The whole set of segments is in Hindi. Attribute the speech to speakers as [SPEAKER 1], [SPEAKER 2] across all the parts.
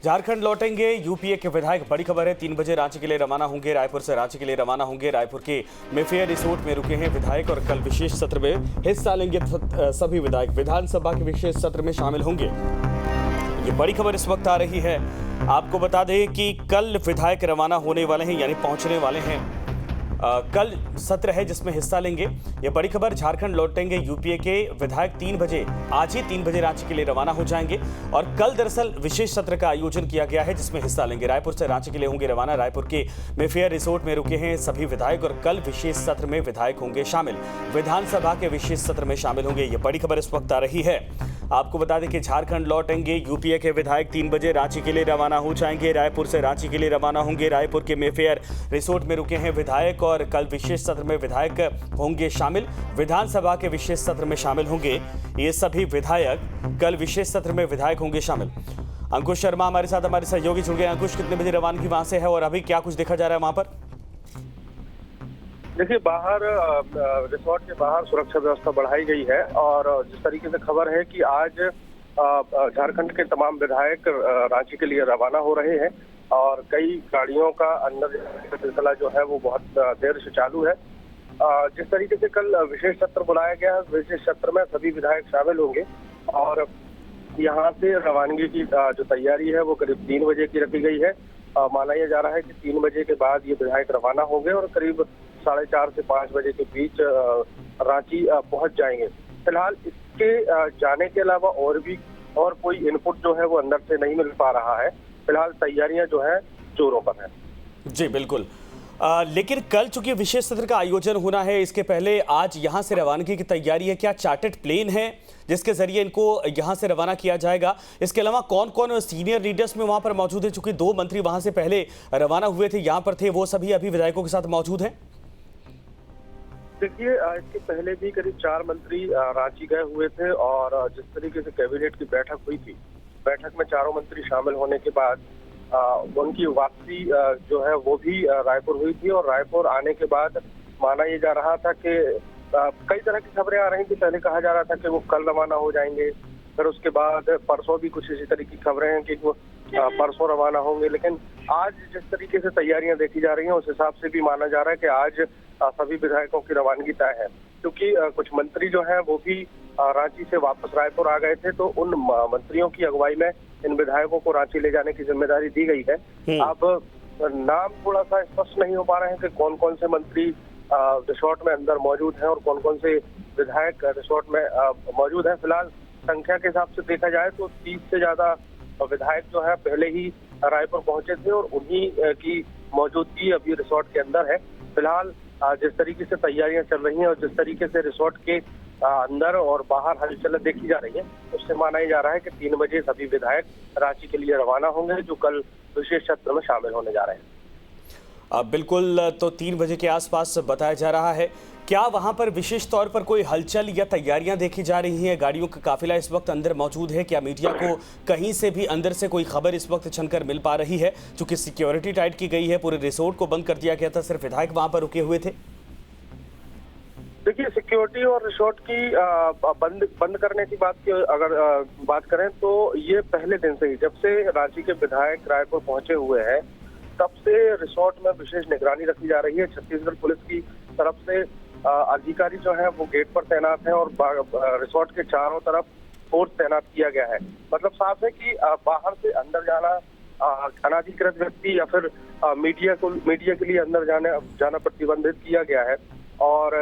[SPEAKER 1] झारखंड लौटेंगे यूपीए के विधायक। बड़ी खबर है, 3 बजे रांची के लिए रवाना होंगे। रायपुर से रांची के लिए रवाना होंगे। रायपुर के मेफेयर रिसोर्ट में रुके हैं विधायक और कल विशेष सत्र में हिस्सा लेंगे। सभी विधायक विधानसभा के विशेष सत्र में शामिल होंगे। ये बड़ी खबर इस वक्त आ रही है। आपको बता दें कि कल विधायक रवाना होने वाले हैं, यानी पहुंचने वाले हैं। कल सत्र है जिसमें हिस्सा लेंगे। ये बड़ी खबर, झारखंड लौटेंगे यूपीए के विधायक 3 बजे, आज ही 3 बजे रांची के लिए रवाना हो जाएंगे। और कल दरअसल विशेष सत्र का आयोजन किया गया है जिसमें हिस्सा लेंगे। रायपुर से रांची के लिए होंगे रवाना। रायपुर के मेफेयर रिसोर्ट में रुके हैं सभी विधायक और कल विशेष सत्र में विधायक होंगे शामिल। विधानसभा के विशेष सत्र में शामिल होंगे। ये बड़ी खबर इस वक्त आ रही है। आपको बता दें कि झारखंड लौटेंगे यूपीए के विधायक 3 बजे रांची के लिए रवाना हो जाएंगे। रायपुर से रांची के लिए रवाना होंगे। रायपुर के मेफेयर रिसोर्ट में रुके हैं विधायक और कल विशेष सत्र में विधायक होंगे शामिल। विधानसभा के विशेष सत्र में शामिल होंगे ये सभी विधायक। कल विशेष सत्र में विधायक होंगे शामिल। अंकुश शर्मा हमारे सहयोगी जुड़ गए। अंकुश, कितने बजे रवानगी वहां से है और अभी क्या कुछ देखा जा रहा है वहां पर?
[SPEAKER 2] देखिए, बाहर रिसोर्ट के बाहर सुरक्षा व्यवस्था बढ़ाई गई है और जिस तरीके से खबर है कि आज झारखंड के तमाम विधायक रांची के लिए रवाना हो रहे हैं और कई गाड़ियों का अंदर जाने का सिलसिला जो है वो बहुत देर से चालू है। जिस तरीके से कल विशेष सत्र बुलाया गया है, विशेष सत्र में सभी विधायक शामिल होंगे और यहाँ से रवानगी की जो तैयारी है वो करीब 3 बजे की रखी गई है। माना यह जा रहा है कि 3 बजे के बाद ये विधायक रवाना होंगे और करीब 4:30 से 5 बजे के बीच रांची पहुंच जाएंगे। फिलहाल इसके जाने के अलावा और कोई इनपुट जो है वो अंदर से नहीं मिल पा रहा है। फिलहाल तैयारियां जो है जोरों पर है।
[SPEAKER 1] जी बिल्कुल। लेकिन कल चूंकि विशेष सत्र का आयोजन होना है, इसके पहले आज यहां से रवानगी की तैयारी है। क्या चार्टर्ड प्लेन है जिसके जरिए इनको यहां से रवाना किया जाएगा? इसके अलावा कौन कौन सीनियर लीडर्स में वहां पर मौजूद है? चूंकि 2 मंत्री वहां से पहले रवाना हुए थे, यहां पर थे, वो सभी अभी विधायकों के साथ मौजूद हैं।
[SPEAKER 2] देखिए, इसके पहले भी करीब 4 मंत्री रांची गए हुए थे और जिस तरीके से कैबिनेट की बैठक हुई थी, बैठक में चारों मंत्री शामिल होने के बाद उनकी वापसी जो है वो भी रायपुर हुई थी और रायपुर आने के बाद माना ये जा रहा था कि कई तरह की खबरें आ रही थी। पहले कहा जा रहा था कि वो कल रवाना हो जाएंगे, फिर उसके बाद परसों भी कुछ इसी तरह की खबरें हैं कि वो परसों रवाना होंगे। लेकिन आज जिस तरीके से तैयारियां देखी जा रही हैं उस हिसाब से भी माना जा रहा है कि आज सभी विधायकों की रवानगी तय है, क्योंकि कुछ मंत्री जो हैं वो भी रांची से वापस रायपुर आ गए थे, तो उन मंत्रियों की अगुवाई में इन विधायकों को रांची ले जाने की जिम्मेदारी दी गई है। अब नाम थोड़ा सा स्पष्ट नहीं हो पा रहे हैं कि कौन कौन से मंत्री रिसोर्ट में अंदर मौजूद हैं और कौन कौन से विधायक रिसोर्ट में मौजूद हैं। फिलहाल संख्या के हिसाब से देखा जाए तो 30 से ज्यादा विधायक जो है पहले ही रायपुर पहुंचे थे और उन्हीं की मौजूदगी अभी रिसोर्ट के अंदर है। फिलहाल जिस तरीके से तैयारियां चल रही हैं और जिस तरीके से रिसोर्ट के अंदर और बाहर हलचल देखी जा रही है, उससे माना जा रहा है कि 3 बजे सभी विधायक रांची के लिए रवाना होंगे, जो कल विशेष सत्र में शामिल होने जा रहे हैं।
[SPEAKER 1] बिल्कुल, तो 3 बजे के आसपास बताया जा रहा है। क्या वहां पर विशेष तौर पर कोई हलचल या तैयारियां देखी जा रही हैं? गाड़ियों का काफिला इस वक्त अंदर मौजूद है। क्या मीडिया को कहीं से भी अंदर से कोई खबर इस वक्त छनकर मिल पा रही है? चूंकि सिक्योरिटी टाइट की गई है, पूरे रिसोर्ट को बंद कर दिया गया था, सिर्फ विधायक वहां पर रुके हुए थे।
[SPEAKER 2] देखिए, सिक्योरिटी और रिसोर्ट की बंद करने की अगर बात करें तो ये पहले दिन से ही, जब से रांची के विधायक रायपुर पहुंचे हुए हैं, तब से रिसोर्ट में विशेष निगरानी रखी जा रही है। छत्तीसगढ़ पुलिस की तरफ से अधिकारी जो है वो गेट पर तैनात है और रिसोर्ट के चारों तरफ फोर्स तैनात किया गया है। मतलब साफ है कि बाहर से अंदर जाना अनाधिकृत व्यक्ति या फिर मीडिया के लिए अंदर जाना प्रतिबंधित किया गया है और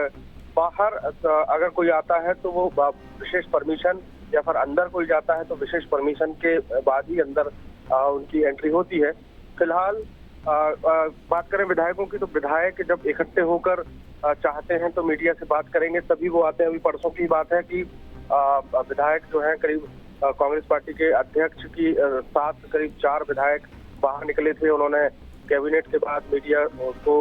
[SPEAKER 2] बाहर अगर कोई आता है तो वो विशेष परमिशन, या फिर अंदर कोई जाता है तो विशेष परमिशन के बाद ही अंदर उनकी एंट्री होती है। फिलहाल बात करें विधायकों की, तो विधायक जब इकट्ठे होकर चाहते हैं तो मीडिया से बात करेंगे, तभी वो आते हैं। अभी परसों की बात है कि विधायक जो है करीब कांग्रेस पार्टी के अध्यक्ष की साथ करीब 4 विधायक बाहर निकले थे। उन्होंने कैबिनेट के बाद मीडिया को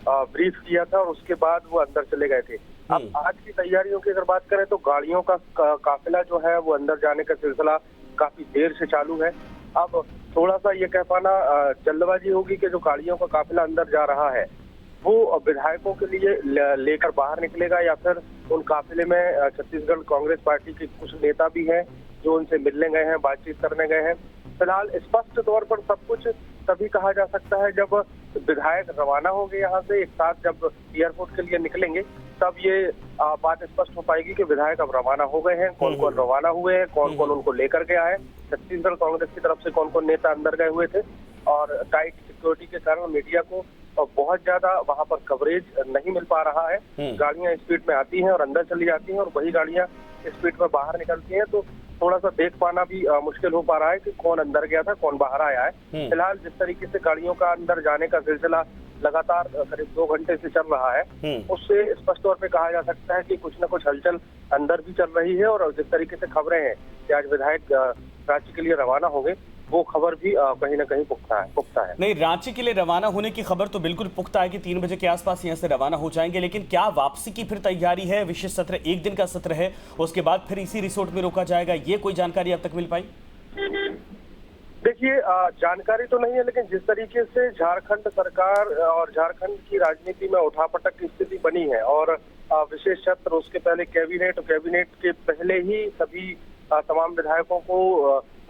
[SPEAKER 2] ब्रीफ किया था और उसके बाद वो अंदर चले गए थे। अब आज की तैयारियों की अगर बात करें तो गाड़ियों का काफिला जो है वो अंदर जाने का सिलसिला काफी देर से चालू है। अब थोड़ा सा ये कह पाना जल्दबाजी होगी कि जो गाड़ियों का काफिला अंदर जा रहा है वो विधायकों के लिए लेकर बाहर निकलेगा या फिर उन काफिले में छत्तीसगढ़ कांग्रेस पार्टी के कुछ नेता भी हैं जो उनसे मिलने गए हैं, बातचीत करने गए हैं। फिलहाल स्पष्ट तौर पर सब कुछ तभी कहा जा सकता है जब विधायक रवाना होंगे यहाँ से, एक साथ जब एयरपोर्ट के लिए निकलेंगे तब ये बात स्पष्ट हो पाएगी कि विधायक अब रवाना हो गए हैं, कौन कौन रवाना हुए हैं, कौन कौन उनको लेकर गया है। छत्तीसगढ़ कांग्रेस की तरफ से कौन कौन नेता अंदर गए हुए थे, और टाइट सिक्योरिटी के कारण मीडिया को बहुत ज्यादा वहां पर कवरेज नहीं मिल पा रहा है। गाड़ियां स्पीड में आती हैं और अंदर चली जाती हैं, और वही गाड़ियां स्पीड में बाहर निकलती हैं, तो थोड़ा सा देख पाना भी मुश्किल हो पा रहा है कि कौन अंदर गया था, कौन बाहर आया है। फिलहाल जिस तरीके से गाड़ियों का अंदर जाने का सिलसिला लगातार करीब 2 घंटे से चल रहा है, उससे स्पष्ट तौर पे कहा जा सकता है कि कुछ न कुछ हलचल अंदर भी चल रही है। और जिस तरीके से खबरें हैं कि आज विधायक रांची के लिए रवाना होंगे, वो खबर भी कहीं ना कहीं पुख्ता है।
[SPEAKER 1] नहीं, रांची के लिए रवाना होने की खबर तो बिल्कुल पुख्ता है कि 3 बजे के आसपास यहाँ से रवाना हो जाएंगे, लेकिन क्या वापसी की फिर तैयारी है? विशेष सत्र 1 दिन का सत्र है, उसके बाद फिर इसी रिसोर्ट में रोका जाएगा, ये कोई जानकारी अब तक मिल पाई?
[SPEAKER 2] देखिए, जानकारी तो नहीं है, लेकिन जिस तरीके से झारखंड सरकार और झारखंड की राजनीति में उठापटक की स्थिति बनी है, और विशेष सत्र, उसके पहले कैबिनेट, कैबिनेट के पहले ही सभी तमाम विधायकों को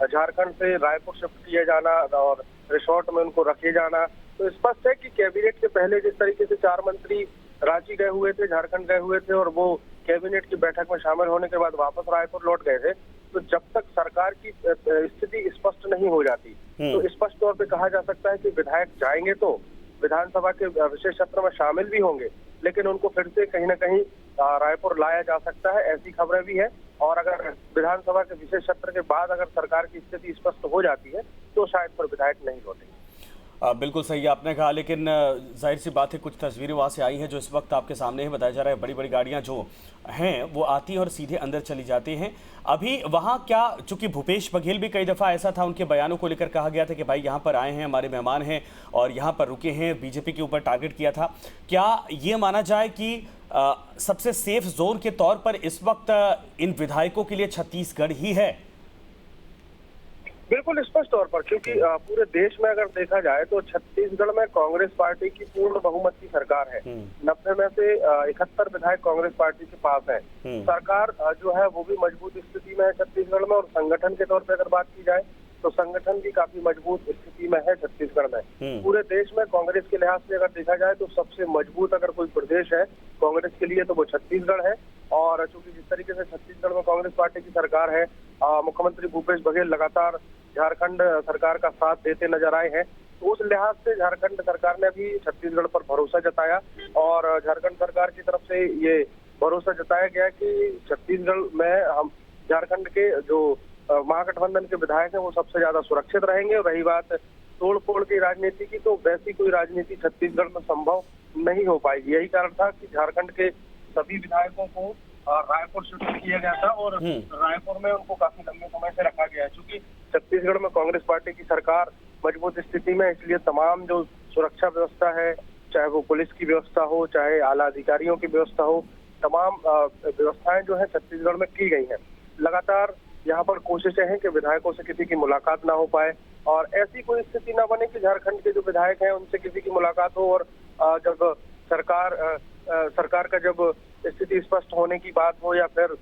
[SPEAKER 2] झारखंड से रायपुर शिफ्ट किए जाना और रिसोर्ट में उनको रखे जाना, तो स्पष्ट है कि कैबिनेट के पहले जिस तरीके से 4 मंत्री रांची गए हुए थे, झारखंड गए हुए थे, और वो कैबिनेट की बैठक में शामिल होने के बाद वापस रायपुर लौट गए थे, तो जब तक सरकार की स्थिति स्पष्ट नहीं हो जाती, तो स्पष्ट तौर पे कहा जा सकता है कि विधायक जाएंगे तो विधानसभा के विशेष सत्र में शामिल भी होंगे, लेकिन उनको फिर से कहीं ना कहीं रायपुर लाया जा सकता है, ऐसी खबरें भी है। और अगर विधानसभा के विशेष सत्र के बाद अगर सरकार की स्थिति स्पष्ट हो जाती है, तो शायद पर विधायक नहीं लौटेंगे।
[SPEAKER 1] बिल्कुल सही आपने कहा, लेकिन जाहिर सी बात है कुछ तस्वीरें वहाँ से आई हैं जो इस वक्त आपके सामने ही बताया जा रहा है। बड़ी बड़ी गाड़ियाँ जो हैं वो आती हैं और सीधे अंदर चली जाती हैं। अभी वहाँ क्या, चूंकि भूपेश बघेल भी कई दफ़ा ऐसा था, उनके बयानों को लेकर कहा गया था कि भाई यहाँ पर आए हैं, हमारे मेहमान हैं और यहाँ पर रुके हैं, बीजेपी के ऊपर टारगेट किया था। क्या ये माना जाए कि सबसे सेफ जोन के तौर पर इस वक्त इन विधायकों के लिए छत्तीसगढ़ ही है?
[SPEAKER 2] बिल्कुल स्पष्ट तौर पर, क्योंकि पूरे देश में अगर देखा जाए तो छत्तीसगढ़ में कांग्रेस पार्टी की पूर्ण बहुमत की सरकार है। 90 में से 71 विधायक कांग्रेस पार्टी के पास है। सरकार जो है वो भी मजबूत स्थिति में है छत्तीसगढ़ में, और संगठन के तौर पर अगर बात की जाए तो संगठन भी काफी मजबूत स्थिति में है छत्तीसगढ़ में। पूरे देश में कांग्रेस के लिहाज से अगर देखा जाए तो सबसे मजबूत अगर कोई प्रदेश है कांग्रेस के लिए तो वो छत्तीसगढ़ है। और चूंकि जिस तरीके से छत्तीसगढ़ में कांग्रेस पार्टी की सरकार है, मुख्यमंत्री भूपेश बघेल लगातार झारखंड सरकार का साथ देते नजर आए हैं, तो उस लिहाज से झारखंड सरकार ने भी छत्तीसगढ़ पर भरोसा जताया, और झारखंड सरकार की तरफ से ये भरोसा जताया गया कि छत्तीसगढ़ में हम झारखंड के जो महागठबंधन के विधायक हैं वो सबसे ज्यादा सुरक्षित रहेंगे। और रही बात तोड़ फोड़ की राजनीति की, तो वैसी कोई राजनीति छत्तीसगढ़ में संभव नहीं हो पाएगी। यही कारण था कि झारखंड के सभी विधायकों को रायपुर शिफ्ट किया गया था, और रायपुर में उनको काफी लंबे समय से रखा गया है। चूंकि छत्तीसगढ़ में कांग्रेस पार्टी की सरकार मजबूत स्थिति में, इसलिए तमाम जो सुरक्षा व्यवस्था है, चाहे वो पुलिस की व्यवस्था हो, चाहे आला अधिकारियों की व्यवस्था हो, तमाम व्यवस्थाएं जो है छत्तीसगढ़ में की गई हैं। लगातार यहाँ पर कोशिशें हैं कि विधायकों से किसी की मुलाकात ना हो पाए, और ऐसी कोई स्थिति ना बने कि झारखंड के जो विधायक हैं उनसे किसी की मुलाकात हो, और जब सरकार का जब स्थिति स्पष्ट होने की बात हो या फिर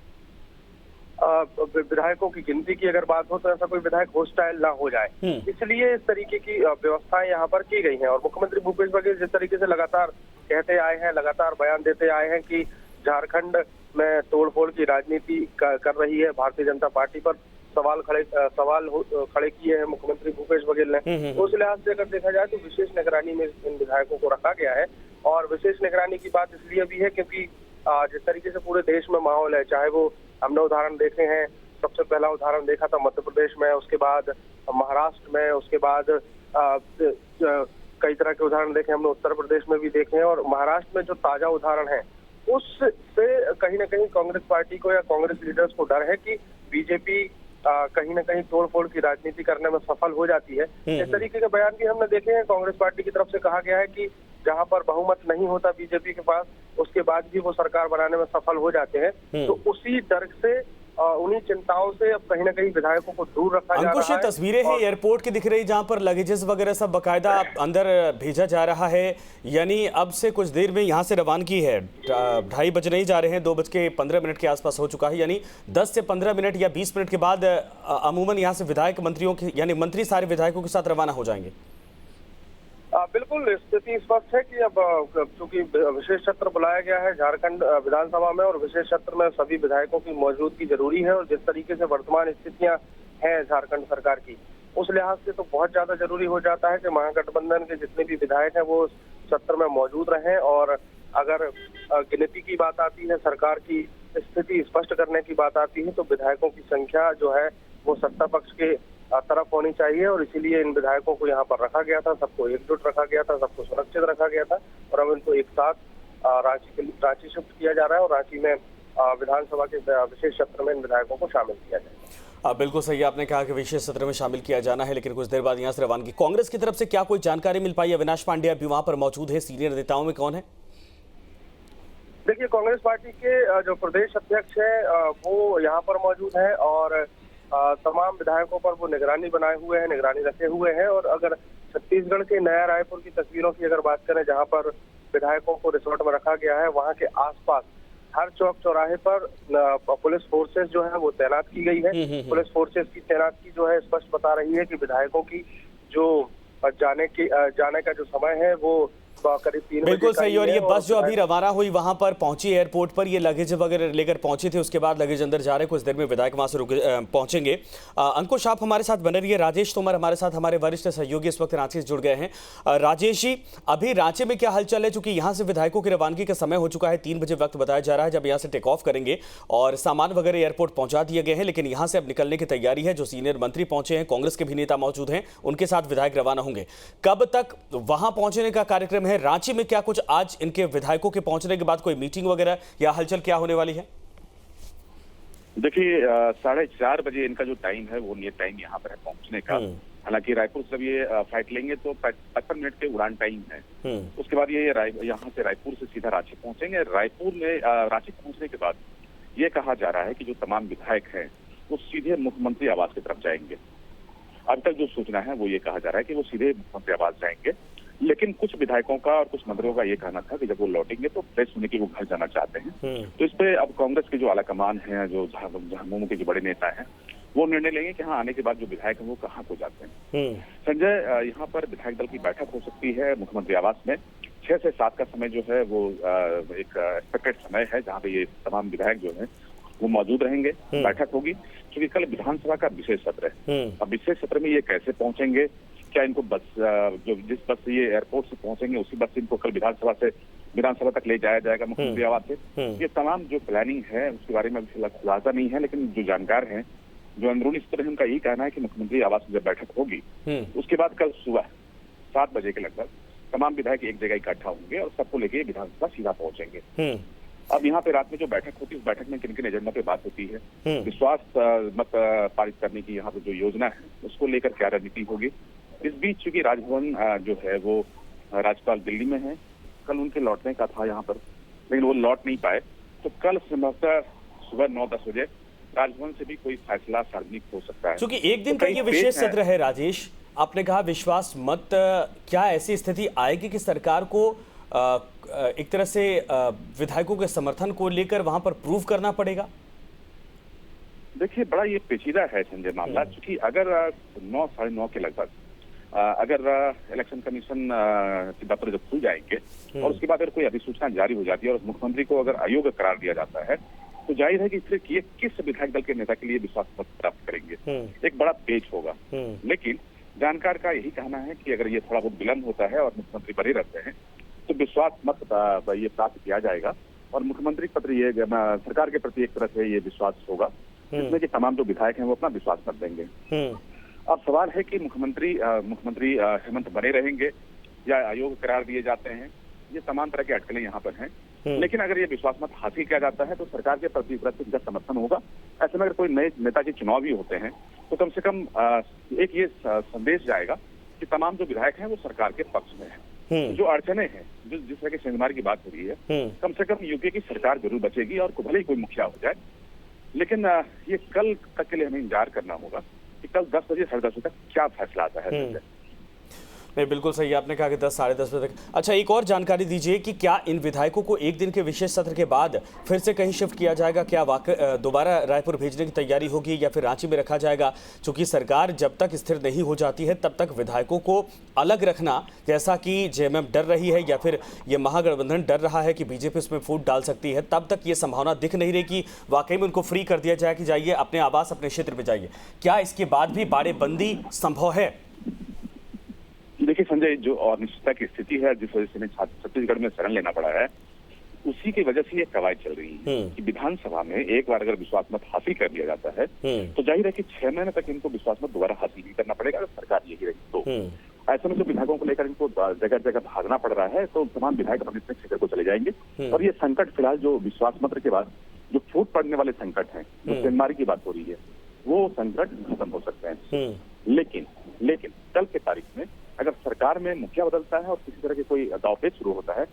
[SPEAKER 2] विधायकों की गिनती की अगर बात हो, तो ऐसा कोई विधायक होस्टाइल ना हो जाए। इसलिए इस तरीके की व्यवस्थाएं यहाँ पर की गई हैं। और मुख्यमंत्री भूपेश बघेल जिस तरीके से लगातार कहते आए हैं, लगातार बयान देते आए हैं कि झारखंड में तोड़फोड़ की राजनीति कर रही है भारतीय जनता पार्टी पर, सवाल खड़े किए हैं मुख्यमंत्री भूपेश बघेल ने। तो उस लिहाज से अगर देखा जाए तो विशेष निगरानी में इन विधायकों को रखा गया है। और विशेष निगरानी की बात इसलिए भी है क्योंकि जिस तरीके से पूरे देश में माहौल है, चाहे वो हमने उदाहरण देखे हैं, सबसे पहला उदाहरण देखा था मध्य प्रदेश में, उसके बाद महाराष्ट्र में, उसके बाद कई तरह के उदाहरण देखे हमने उत्तर प्रदेश में भी देखे हैं, और महाराष्ट्र में जो ताजा उदाहरण है उससे कहीं ना कहीं कांग्रेस पार्टी को या कांग्रेस लीडर्स को डर है कि बीजेपी कहीं ना कहीं तोड़फोड़ की राजनीति करने में सफल हो जाती है। इस तरीके के बयान भी हमने देखे हैं। कांग्रेस पार्टी की तरफ से कहा गया है कि जहां पर बहुमत नहीं होता बीजेपी के पास, उसके बाद भी वो सरकार बनाने में सफल हो जाते हैं। तो उसी डर से उन्हीं चिंताओं से अब कहीं ना कहीं विधायकों को दूर रखा जा
[SPEAKER 1] अंकुश,
[SPEAKER 2] रहा
[SPEAKER 1] ये
[SPEAKER 2] है।
[SPEAKER 1] तस्वीरें हैं एयरपोर्ट की दिख रही जहां पर लगेजेस वगैरह सब बकायदा अंदर भेजा जा रहा है। यानी अब से कुछ देर में यहां से रवानगी है। 2:30 बज नहीं जा रहे हैं, 2:15 के आसपास हो चुका है। यानी 10 से 15 मिनट या 20 मिनट के बाद अमूमन यहां से विधायक मंत्रियों के यानी मंत्री सारे विधायकों के साथ रवाना हो जाएंगे।
[SPEAKER 2] बिल्कुल स्थिति स्पष्ट है कि अब चूंकि विशेष सत्र बुलाया गया है झारखंड विधानसभा में और विशेष सत्र में सभी विधायकों की मौजूदगी जरूरी है और जिस तरीके से वर्तमान स्थितियां हैं झारखंड सरकार की, उस लिहाज से तो बहुत ज्यादा जरूरी हो जाता है कि महागठबंधन के जितने भी विधायक हैं वो सत्र में मौजूद रहें। और अगर गिनती की बात आती है, सरकार की स्थिति स्पष्ट करने की बात आती है, तो विधायकों की संख्या जो है वो सत्ता पक्ष के तरफ होनी चाहिए और इसीलिए इन विधायकों को यहाँ पर रखा गया था, सबको एकजुट रखा गया था, सबको सुरक्षित रखा गया था और अब इनको एक साथ रांची शिफ्ट किया जा रहा है और रांची में विधानसभा के विशेष सत्र में इन विधायकों को शामिल किया जाएगा।
[SPEAKER 1] बिल्कुल सही आपने कहा कि विशेष सत्र में शामिल किया जाना है, लेकिन कुछ देर बाद यहाँ से रवानगी। कांग्रेस की तरफ से क्या कोई जानकारी मिल पाई? अविनाश पांडे अभी वहां पर मौजूद है, सीनियर नेताओं में कौन है?
[SPEAKER 2] देखिए, कांग्रेस पार्टी के जो प्रदेश अध्यक्ष है वो यहाँ पर मौजूद है और तमाम विधायकों पर वो निगरानी बनाए हुए हैं, निगरानी रखे हुए हैं। और अगर छत्तीसगढ़ के नया रायपुर की तस्वीरों की अगर बात करें, जहां पर विधायकों को रिसोर्ट में रखा गया है, वहां के आसपास हर चौक चौराहे पर पुलिस फोर्सेस जो है वो तैनात की गई है। पुलिस फोर्सेस की तैनाती जो है स्पष्ट बता रही है कि विधायकों की जो जाने का जो समय है वो करीब 3 बजे।
[SPEAKER 1] बिल्कुल सही। और ये बस जो अभी रवाना हुई वहां पर पहुंची एयरपोर्ट पर, ये लगेज वगैरह लेकर पहुंचे थे, उसके बाद लगेज अंदर जा रहे, कुछ देर में विधायक वहां से पहुंचेंगे। अंकुश, आप हमारे साथ बने रहिए। राजेश तोमर हमारे साथ, हमारे वरिष्ठ सहयोगी इस वक्त रांची से जुड़ गए हैं। राजेश जी, अभी रांची में क्या हलचल है? चूंकि यहाँ से विधायकों की रवानगी का समय हो चुका है, 3 बजे वक्त बताया जा रहा है जब यहाँ से टेक ऑफ करेंगे और सामान वगैरह एयरपोर्ट पहुंचा दिए गए हैं, लेकिन यहाँ से अब निकलने की तैयारी है। जो सीनियर मंत्री पहुंचे हैं, कांग्रेस के भी नेता मौजूद हैं, उनके साथ विधायक रवाना होंगे। कब तक वहां पहुंचने का कार्यक्रम है? रांची में क्या कुछ आज इनके विधायकों के पहुंचने के बाद कोई मीटिंग वगैरह या हलचल क्या होने वाली है?
[SPEAKER 3] देखिए, 4:30 बजे इनका जो टाइम है वो नियत टाइम यहाँ पर है पहुंचने का। हालांकि रायपुर से जब ये फ्लाइट लेंगे तो 55 मिनट के उड़ान टाइम है। उसके बाद ये यहाँ से रायपुर से सीधा रांची पहुंचेंगे। रायपुर में रांची पहुंचने के बाद ये कहा जा रहा है कि जो तमाम विधायक हैं वो सीधे मुख्यमंत्री आवास की तरफ जाएंगे। अब तक जो सूचना है वो ये कहा जा रहा है कि वो सीधे मुख्यमंत्री आवास जाएंगे, लेकिन कुछ विधायकों का और कुछ मंत्रियों का ये कहना था कि जब वो लौटेंगे तो फ्रेश होने के वो घर जाना चाहते हैं। तो इस पे अब कांग्रेस के जो आलाकमान है, जो झामुमो के जो बड़े नेता हैं, वो निर्णय लेंगे कि हाँ, आने के बाद जो विधायक हैं वो कहाँ को जाते हैं। संजय, यहाँ पर विधायक दल की बैठक हो सकती है मुख्यमंत्री आवास में। 6 से 7 का समय जो है वो एक एक्सपेक्टेड समय है जहाँ पे ये तमाम विधायक जो है वो मौजूद रहेंगे। बैठक होगी क्योंकि कल विधानसभा का विशेष सत्र है। अब विशेष सत्र में ये कैसे पहुंचेंगे, क्या इनको बस जो जिस बस से ये एयरपोर्ट से पहुंचेंगे उसी बस से इनको कल विधानसभा तक ले जाया जाएगा मुख्यमंत्री आवास से? ये तमाम जो प्लानिंग है उसके बारे में खुलासा नहीं है, लेकिन जो जानकार हैं, जो अंदरूनी सूत्र है, उनका यही कहना है कि मुख्यमंत्री आवास में जब बैठक होगी उसके बाद कल सुबह 7 बजे के लगभग तमाम विधायक एक जगह इकट्ठा होंगे और सबको लेके विधानसभा सीधा पहुंचेंगे। अब यहाँ पे रात में जो बैठक होती है उस बैठक में किन किन एजेंडा पे बात होती है, विश्वास मत पारित करने की यहाँ पे जो योजना है उसको लेकर क्या रणनीति होगी। इस बीच चूंकि राजभवन जो है वो राज्यपाल दिल्ली में है, कल उनके लौटने का था यहाँ पर, लेकिन वो लौट नहीं पाए, तो कल संभवतः सुबह 9-10 बजे राजभवन से भी कोई फैसला सार्वजनिक हो सकता है।
[SPEAKER 1] क्योंकि एक दिन का ये विशेष सत्र है राजेश, आपने कहा विश्वास मत, क्या ऐसी स्थिति आएगी कि सरकार को एक तरह से विधायकों के समर्थन को लेकर वहां पर प्रूव करना पड़ेगा?
[SPEAKER 3] देखिए, बड़ा ये पेचीदा है संजय मामला, क्योंकि अगर 9-9:30 के लगभग अगर इलेक्शन कमीशन के दफ्तर जब खुल जाएंगे और उसके बाद अगर कोई अधिसूचना जारी हो जाती है और मुख्यमंत्री को अगर अयोग्य करार दिया जाता है, तो जाहिर है कि फिर ये किस विधायक दल के नेता के लिए विश्वास मत प्राप्त करेंगे। एक बड़ा पेच होगा। लेकिन जानकार का यही कहना है कि अगर ये थोड़ा बहुत विलंब होता है और मुख्यमंत्री बने रहते हैं तो विश्वास मत ये प्राप्त किया जाएगा और मुख्यमंत्री के प्रति ये सरकार के प्रति एक तरह से ये विश्वास होगा, जिसमें कि तमाम जो विधायक हैं वो अपना विश्वास मत देंगे। अब सवाल है कि मुख्यमंत्री हेमंत बने रहेंगे या अयोग्य करार दिए जाते हैं, ये तमाम तरह के अटकलें यहाँ पर हैं। लेकिन अगर ये विश्वास मत हासिल किया जाता है तो सरकार के प्रति इनका समर्थन होगा। ऐसे में अगर कोई नए नेता के चुनाव भी होते हैं तो कम से कम एक ये संदेश जाएगा कि तमाम जो विधायक हैं वो सरकार के पक्ष में हैं। जो अड़चने हैं, जिस तरह के सेमिनार की बात हो रही है, कम से कम यूपीए की सरकार जरूर बचेगी और भले ही कोई मुखिया हो जाए, लेकिन ये कल तक के लिए हमें इंतजार करना होगा कि कल 10 बजे 10:30 बजे तक क्या फैसला आता है।
[SPEAKER 1] नहीं, बिल्कुल सही आपने कहा कि 10 साढ़े 10 बजे तक। अच्छा, एक और जानकारी दीजिए कि क्या इन विधायकों को एक दिन के विशेष सत्र के बाद फिर से कहीं शिफ्ट किया जाएगा? क्या दोबारा रायपुर भेजने की तैयारी होगी या फिर रांची में रखा जाएगा? क्योंकि सरकार जब तक स्थिर नहीं हो जाती है तब तक विधायकों को अलग रखना, जैसा कि जेएमएम डर रही है या फिर ये महागठबंधन डर रहा है कि बीजेपी इसमें फूट डाल सकती है, तब तक ये संभावना दिख नहीं रही कि वाकई में उनको फ्री कर दिया जाए कि जाइए अपने आवास अपने क्षेत्र में जाइए। क्या इसके बाद भी बाड़ेबंदी संभव है?
[SPEAKER 3] देखिए संजय, जो अनिश्चितता की स्थिति है जिस वजह से हमें छत्तीसगढ़ में शरण लेना पड़ा है, उसी की वजह से ये कवायद चल रही है कि विधानसभा में एक बार अगर विश्वास मत हासिल कर लिया जाता है तो जाहिर है कि 6 महीने तक इनको विश्वास मत दोबारा हासिल नहीं करना पड़ेगा अगर सरकार यही रही तो। ऐसे में जो विधायकों को लेकर इनको जगह जगह भागना पड़ रहा है तो तमाम विधायक अपने अपने क्षेत्र को चले जाएंगे और ये संकट फिलहाल जो विश्वास मत के बाद जो फूट पड़ने वाले संकट है, जो सेंधमारी की बात हो रही है, वो संकट खत्म हो सकते हैं। लेकिन कल के तारीख में अगर सरकार में मुखिया बदलता है और किसी तरह के कोई दावपेच शुरू होता है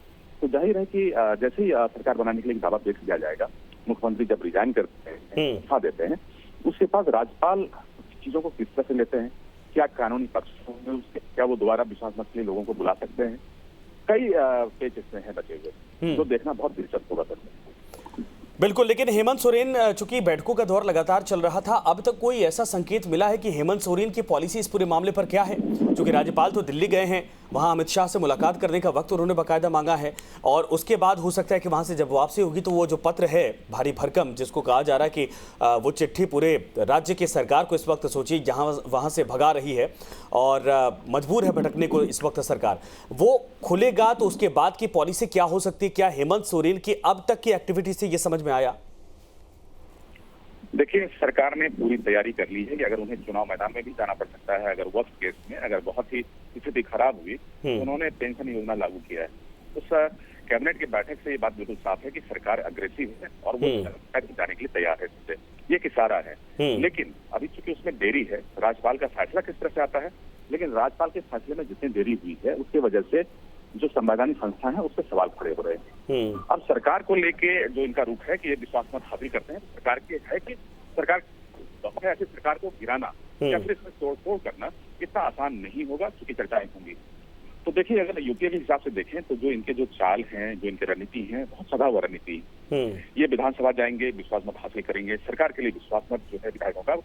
[SPEAKER 3] तो जाहिर है कि जैसे ही सरकार बनाने के लिए दावा पेश किया जाएगा, मुख्यमंत्री जब रिजाइन करते हैं, इस्तीफा देते हैं, उसके बाद राज्यपाल चीजों को किस तरह से लेते हैं, क्या कानूनी पक्ष होंगे उसके, क्या वो दोबारा विश्वास मत के लिए लोगों को बुला सकते हैं, कई पेच इसमें हैं बचे हुए, जो देखना बहुत दिलचस्प होगा सर।
[SPEAKER 1] बिल्कुल, लेकिन हेमंत सोरेन, चूंकि बैठकों का दौर लगातार चल रहा था, अब तक कोई ऐसा संकेत मिला है कि हेमंत सोरेन की पॉलिसी इस पूरे मामले पर क्या है? क्योंकि राज्यपाल तो दिल्ली गए हैं, वहां अमित शाह से मुलाकात करने का वक्त उन्होंने बाकायदा मांगा है और उसके बाद हो सकता है कि वहां से जब वापसी होगी तो वो जो पत्र है भारी भरकम, जिसको कहा जा रहा है कि वो चिट्ठी पूरे राज्य की सरकार को इस वक्त सोचिए जहां वहां से भगा रही है और मजबूर है भटकने को इस वक्त सरकार, वो खुलेगा तो उसके बाद की पॉलिसी क्या हो सकती है? क्या हेमंत सोरेन की अब तक की एक्टिविटी से ये समझ में आया?
[SPEAKER 3] देखिए, सरकार ने पूरी तैयारी कर ली है कि अगर उन्हें चुनाव मैदान में भी जाना पड़ सकता है, अगर वर्स्ट केस में अगर बहुत ही स्थिति खराब हुई तो उन्होंने पेंशन योजना लागू किया है। उस कैबिनेट की बैठक से ये बात बिल्कुल साफ है कि सरकार अग्रेसिव है और वो जाने के लिए तैयार है, ये किसारा है। लेकिन अभी चूंकि उसमें देरी है, राज्यपाल का फैसला किस तरह से आता है, लेकिन राज्यपाल के फैसले में जितनी देरी हुई है उसकी वजह से जो संवैधानिक संस्था है उस पर सवाल खड़े हो रहे हैं। अब सरकार को लेके जो इनका रुख है कि ये विश्वास मत हासिल करते हैं, तो सरकार की है कि सरकार ऐसी सरकार को गिराना या फिर इसमें तोड़फोड़ करना इतना आसान नहीं होगा, क्योंकि चर्चाएं होंगी। तो देखिए, अगर यूपीए के हिसाब से देखें तो जो इनके जो चाल हैं, जो इनकी रणनीति है, बहुत सदा हुआ रणनीति। ये विधानसभा जाएंगे, विश्वास मत हासिल करेंगे, सरकार के लिए विश्वास मत जो है विधायकों का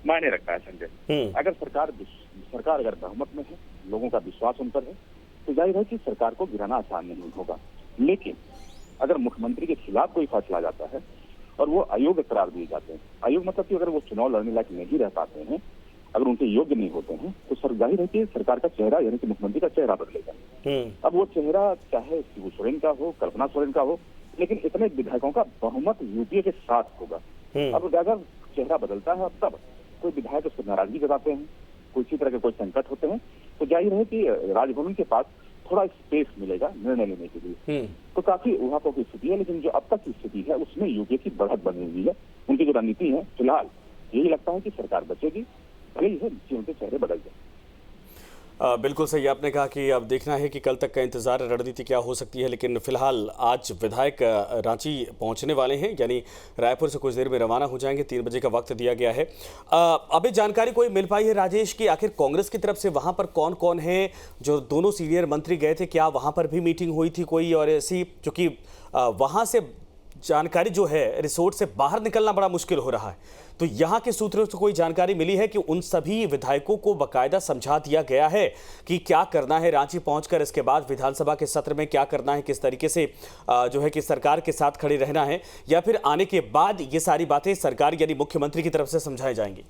[SPEAKER 3] मायने रखता है संजय। अगर सरकार अगर बहुमत में है, लोगों का विश्वास उन पर है, तो जाहिर है कि सरकार को गिराना आसान नहीं होगा। लेकिन अगर मुख्यमंत्री के खिलाफ कोई फैसला जाता है और वो अयोग्य करार दिए जाते हैं, अयोग्य मतलब कि अगर वो चुनाव लड़ने लायक नहीं रह पाते हैं, अगर उनके योग्य नहीं होते हैं, तो जाहिर है कि सरकार का चेहरा यानी कि मुख्यमंत्री का चेहरा बदलेगा। अब वो चेहरा चाहे शिबू सोरेन का हो, कल्पना सोरेन का हो, लेकिन इतने विधायकों का बहुमत यूपीए के साथ होगा। अब अगर चेहरा बदलता है तब कोई विधायक उस पर नाराजगी जताते हैं, कोई इसी तरह के कोई संकट होते हैं, तो जाहिर है कि राजभवन के पास थोड़ा स्पेस मिलेगा निर्णय लेने के लिए। तो काफी ऊहापोह की स्थिति है, लेकिन जो अब तक की स्थिति है उसमें यूपीए की बढ़त बनी हुई है। उनकी जो रणनीति है फिलहाल यही लगता है कि सरकार बचेगी, भले ही है उनके चेहरे बदल जाए।
[SPEAKER 1] बिल्कुल सही आपने कहा कि अब देखना है कि कल तक का इंतजार, रणनीति क्या हो सकती है। लेकिन फिलहाल आज विधायक रांची पहुंचने वाले हैं, यानी रायपुर से कुछ देर में रवाना हो जाएंगे। 3 बजे का वक्त दिया गया है। अभी जानकारी कोई मिल पाई है राजेश की आखिर कांग्रेस की तरफ से वहां पर कौन कौन है? जो दोनों सीनियर मंत्री गए थे, क्या वहां पर भी मीटिंग हुई थी कोई? और ऐसी, क्योंकि वहां से जानकारी जो है रिसोर्ट से बाहर निकलना बड़ा मुश्किल हो रहा है, तो यहाँ के सूत्रों से कोई जानकारी मिली है कि उन सभी विधायकों को बाकायदा समझा दिया गया है कि क्या करना है रांची पहुंचकर, इसके बाद विधानसभा के सत्र में क्या करना है, किस तरीके से जो है कि सरकार के साथ खड़े रहना है, या फिर आने के बाद ये सारी बातें सरकार यानी मुख्यमंत्री की तरफ से समझाई जाएंगी?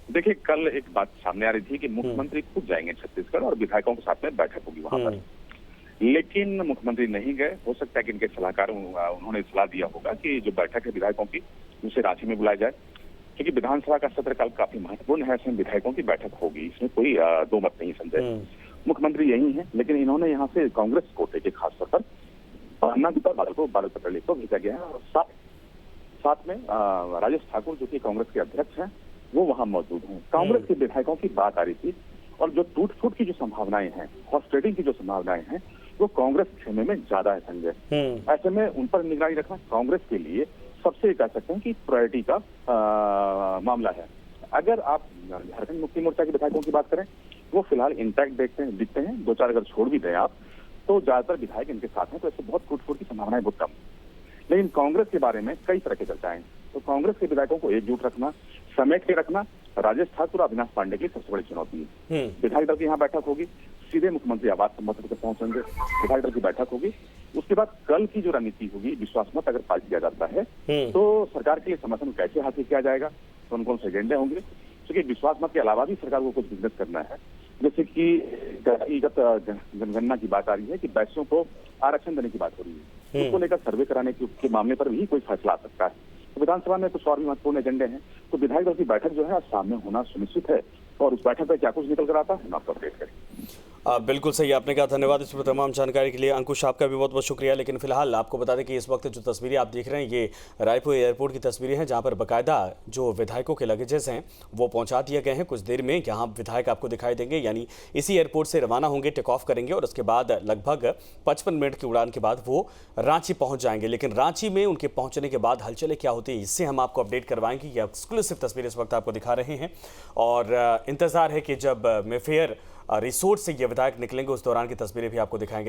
[SPEAKER 3] देखिए, कल एक बात सामने आ रही थी कि मुख्यमंत्री खुद जाएंगे छत्तीसगढ़ और विधायकों के साथ में बैठक होगी वहां पर, लेकिन मुख्यमंत्री नहीं गए। हो सकता है कि इनके सलाहकार उन्होंने सलाह दिया होगा कि जो बैठक है विधायकों की उसे रांची में बुलाया जाए, क्योंकि विधानसभा का सत्र कल काफी महत्वपूर्ण है, इसमें विधायकों की बैठक होगी, इसमें कोई दो मत नहीं संजय। मुख्यमंत्री यही है, लेकिन इन्होंने यहाँ से कांग्रेस कोटे के खासतौर पर पन्ना बादल पटेल को भेजा गया है और साथ में राजेश ठाकुर जो कि कांग्रेस के अध्यक्ष हैं वो वहां मौजूद हैं। कांग्रेस के विधायकों की बात आ रही थी और जो टूट फूट की जो संभावनाएं हैं, हॉस्टेटिंग की जो संभावनाएं हैं, वो कांग्रेस खेमे में ज्यादा है संजय। ऐसे में उन पर निगरानी रखना कांग्रेस के लिए सबसे कह सकते हैं कि प्रायोरिटी का मामला है। अगर आप झारखंड मुक्ति मोर्चा के विधायकों की बात करें, वो फिलहाल इंटैक्ट दिखते हैं। 2-4 अगर छोड़ भी दें आप, तो ज्यादातर विधायक इनके साथ हैं, तो ऐसे बहुत फूट की संभावनाएं बहुत कम। लेकिन कांग्रेस के बारे में कई तरह की चर्चाएं, तो कांग्रेस के विधायकों को एकजुट रखना, समेट के रखना राजेश ठाकुर और अविनाश पांडे की सबसे बड़ी चुनौती है। विधायक दल की यहाँ बैठक होगी, सीधे मुख्यमंत्री आवास संबंधित तक पहुंचेंगे, विधायक दल की बैठक होगी। उसके बाद कल की जो रणनीति होगी, विश्वास मत अगर पारित किया जाता है तो सरकार के लिए समर्थन कैसे हासिल किया जाएगा, कौन कौन से एजेंडे होंगे, क्योंकि विश्वास मत के अलावा भी सरकार को कुछ बिजनेस करना है। जैसे कि जनगणना की बात आ रही है कि वैश्यों को आरक्षण देने की बात हो रही है, उसको लेकर सर्वे कराने के मामले पर भी कोई फैसला आ सकता है। तो विधानसभा में कुछ और भी महत्वपूर्ण एजेंडे हैं, तो विधायक दल की बैठक जो है आज सामने होना सुनिश्चित है, और उस बैठक पर क्या कुछ निकल कर आता है हम आपको अपडेट करें।
[SPEAKER 1] बिल्कुल सही आपने कहा, धन्यवाद इस पर तमाम जानकारी के लिए। अंकुश, आपका भी बहुत बहुत शुक्रिया। लेकिन फिलहाल आपको बता दें कि इस वक्त जो तस्वीरें आप देख रहे हैं, ये रायपुर एयरपोर्ट की तस्वीरें हैं, जहां पर बाकायदा जो विधायकों के लगेजेस हैं वो पहुंचा दिए गए हैं। कुछ देर में यहाँ विधायक आपको दिखाई देंगे, यानी इसी एयरपोर्ट से रवाना होंगे, टेक ऑफ करेंगे और उसके बाद लगभग 55 मिनट की उड़ान के बाद वो रांची पहुंच जाएंगे। लेकिन रांची में उनके पहुंचने के बाद हलचलें क्या होती है, इससे हम आपको अपडेट करवाएंगे। ये एक्सक्लूसिव तस्वीरें इस वक्त आपको दिखा रहे हैं, और इंतजार है कि जब मेफेयर रिसोर्ट से ये विधायक निकलेंगे, उस दौरान की तस्वीरें भी आपको दिखाएंगे।